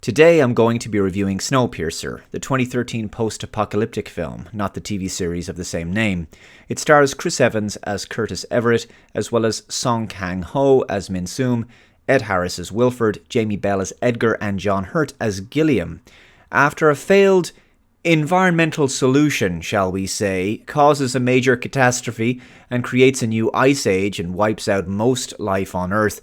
Today I'm going to be reviewing Snowpiercer, the 2013 post-apocalyptic film, not the TV series of the same name. It stars Chris Evans as Curtis Everett, as well as Song Kang-ho as Min Soom, Ed Harris as Wilford, Jamie Bell as Edgar, and John Hurt as Gilliam. After a failed environmental solution, shall we say, causes a major catastrophe and creates a new ice age and wipes out most life on Earth,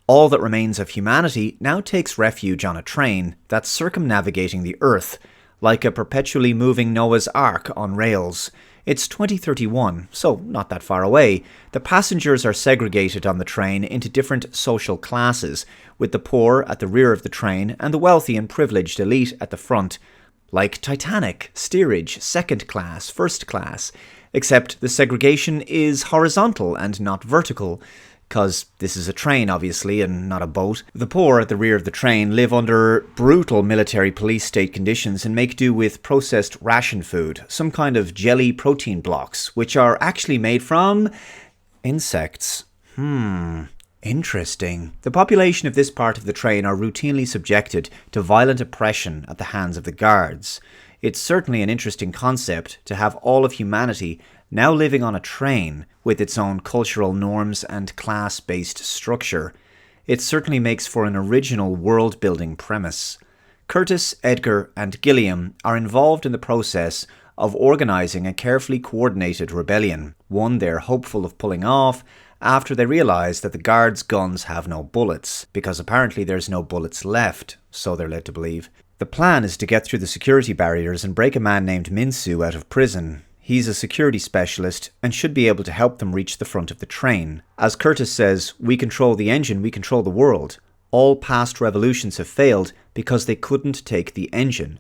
all that remains of humanity now takes refuge on a train that's circumnavigating the Earth, like a perpetually moving Noah's Ark on rails. It's 2031, so not that far away. The passengers are segregated on the train into different social classes, with the poor at the rear of the train and the wealthy and privileged elite at the front. Like Titanic, steerage, second class, first class, except the segregation is horizontal and not vertical, because this is a train obviously and not a boat. The poor at the rear of the train live under brutal military police state conditions and make do with processed ration food, some kind of jelly protein blocks, which are actually made from insects. Interesting. The population of this part of the train are routinely subjected to violent oppression at the hands of the guards. It's certainly an interesting concept to have all of humanity now living on a train with its own cultural norms and class-based structure. It certainly makes for an original world-building premise. Curtis, Edgar, and Gilliam are involved in the process of organising a carefully coordinated rebellion, one they're hopeful of pulling off after they realise that the guards' guns have no bullets, because apparently there's no bullets left, so they're led to believe. The plan is to get through the security barriers and break a man named Min-soo out of prison. He's a security specialist and should be able to help them reach the front of the train. As Curtis says, "We control the engine, we control the world. All past revolutions have failed because they couldn't take the engine."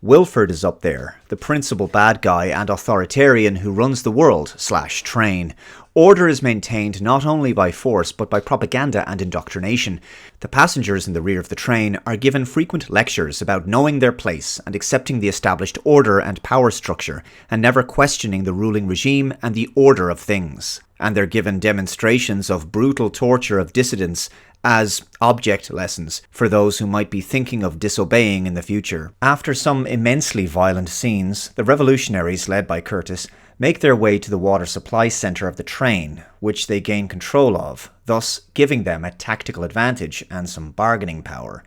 Wilford is up there, the principal bad guy and authoritarian who runs the world/train. Order is maintained not only by force but by propaganda and indoctrination. The passengers in the rear of the train are given frequent lectures about knowing their place and accepting the established order and power structure, and never questioning the ruling regime and the order of things. And they're given demonstrations of brutal torture of dissidents as object lessons for those who might be thinking of disobeying in the future. After some immensely violent scenes, the revolutionaries, led by Curtis, make their way to the water supply centre of the train, which they gain control of, thus giving them a tactical advantage and some bargaining power.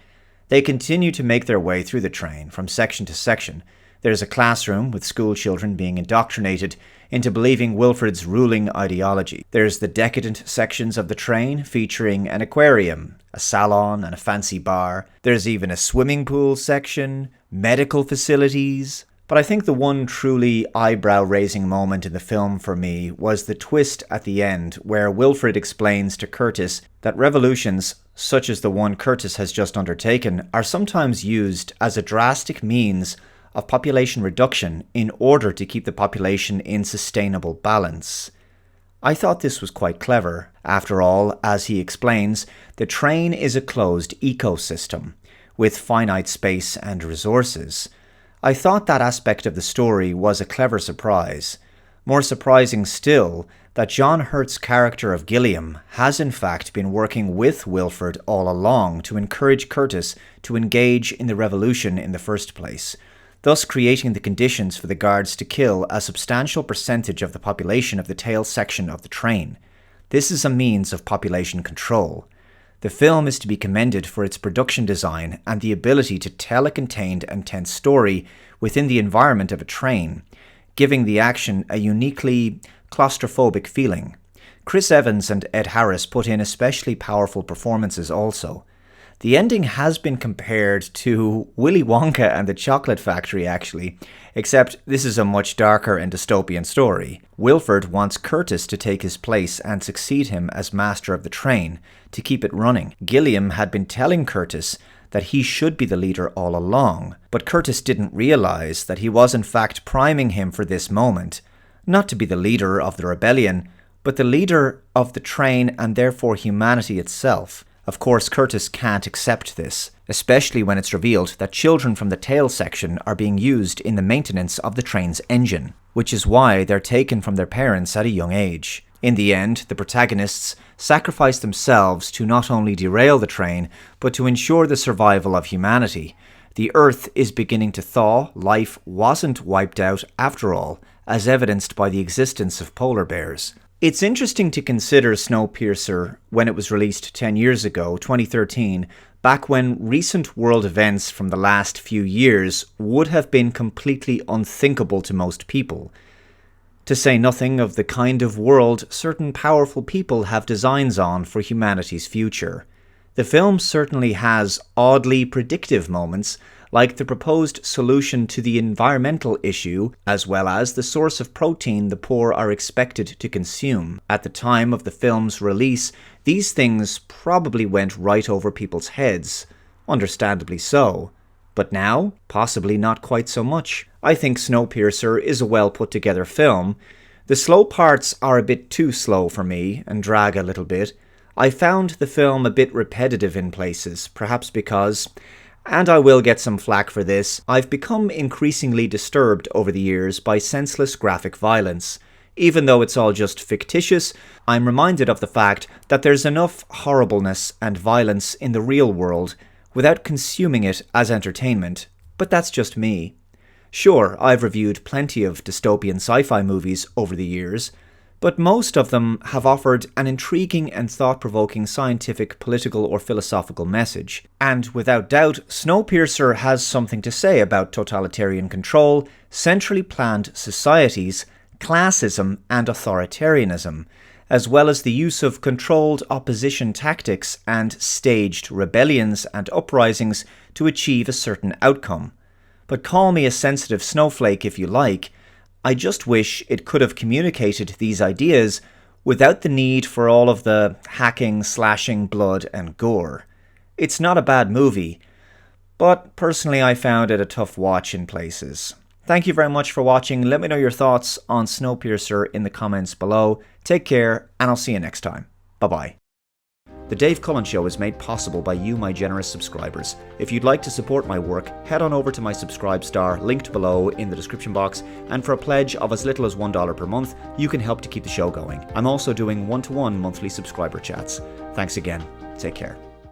They continue to make their way through the train from section to section. There's a classroom with school children being indoctrinated into believing Wilford's ruling ideology. There's the decadent sections of the train featuring an aquarium, a salon and a fancy bar. There's even a swimming pool section, medical facilities. But I think the one truly eyebrow-raising moment in the film for me was the twist at the end, where Wilford explains to Curtis that revolutions, such as the one Curtis has just undertaken, are sometimes used as a drastic means of population reduction in order to keep the population in sustainable balance. I thought this was quite clever. After all, as he explains, the train is a closed ecosystem with finite space and resources. I thought that aspect of the story was a clever surprise. More surprising still, that John Hurt's character of Gilliam has in fact been working with Wilford all along to encourage Curtis to engage in the revolution in the first place, thus creating the conditions for the guards to kill a substantial percentage of the population of the tail section of the train. This is a means of population control. The film is to be commended for its production design and the ability to tell a contained and tense story within the environment of a train, giving the action a uniquely claustrophobic feeling. Chris Evans and Ed Harris put in especially powerful performances also. The ending has been compared to Willy Wonka and the Chocolate Factory actually, except this is a much darker and dystopian story. Wilford wants Curtis to take his place and succeed him as master of the train, to keep it running. Gilliam had been telling Curtis that he should be the leader all along, but Curtis didn't realise that he was in fact priming him for this moment, not to be the leader of the rebellion, but the leader of the train and therefore humanity itself. Of course, Curtis can't accept this, especially when it's revealed that children from the tail section are being used in the maintenance of the train's engine, which is why they're taken from their parents at a young age. In the end, the protagonists sacrifice themselves to not only derail the train, but to ensure the survival of humanity. The Earth is beginning to thaw, life wasn't wiped out after all, as evidenced by the existence of polar bears. It's interesting to consider Snowpiercer when it was released 10 years ago, 2013, back when recent world events from the last few years would have been completely unthinkable to most people. To say nothing of the kind of world certain powerful people have designs on for humanity's future. The film certainly has oddly predictive moments, like the proposed solution to the environmental issue, as well as the source of protein the poor are expected to consume. At the time of the film's release, these things probably went right over people's heads, understandably so. But now, possibly not quite so much. I think Snowpiercer is a well put together film. The slow parts are a bit too slow for me and drag a little bit. I found the film a bit repetitive in places, perhaps because, and I will get some flack for this, I've become increasingly disturbed over the years by senseless graphic violence. Even though it's all just fictitious, I'm reminded of the fact that there's enough horribleness and violence in the real world without consuming it as entertainment, but that's just me. Sure, I've reviewed plenty of dystopian sci-fi movies over the years, but most of them have offered an intriguing and thought-provoking scientific, political, or philosophical message. And without doubt, Snowpiercer has something to say about totalitarian control, centrally planned societies, classism, and authoritarianism, as well as the use of controlled opposition tactics and staged rebellions and uprisings to achieve a certain outcome. But call me a sensitive snowflake if you like, I just wish it could have communicated these ideas without the need for all of the hacking, slashing, blood, and gore. It's not a bad movie, but personally I found it a tough watch in places. Thank you very much for watching. Let me know your thoughts on Snowpiercer in the comments below. Take care, and I'll see you next time. Bye-bye. The Dave Cullen Show is made possible by you, my generous subscribers. If you'd like to support my work, head on over to my Subscribe star, linked below in the description box, and for a pledge of as little as $1 per month, you can help to keep the show going. I'm also doing one-to-one monthly subscriber chats. Thanks again. Take care.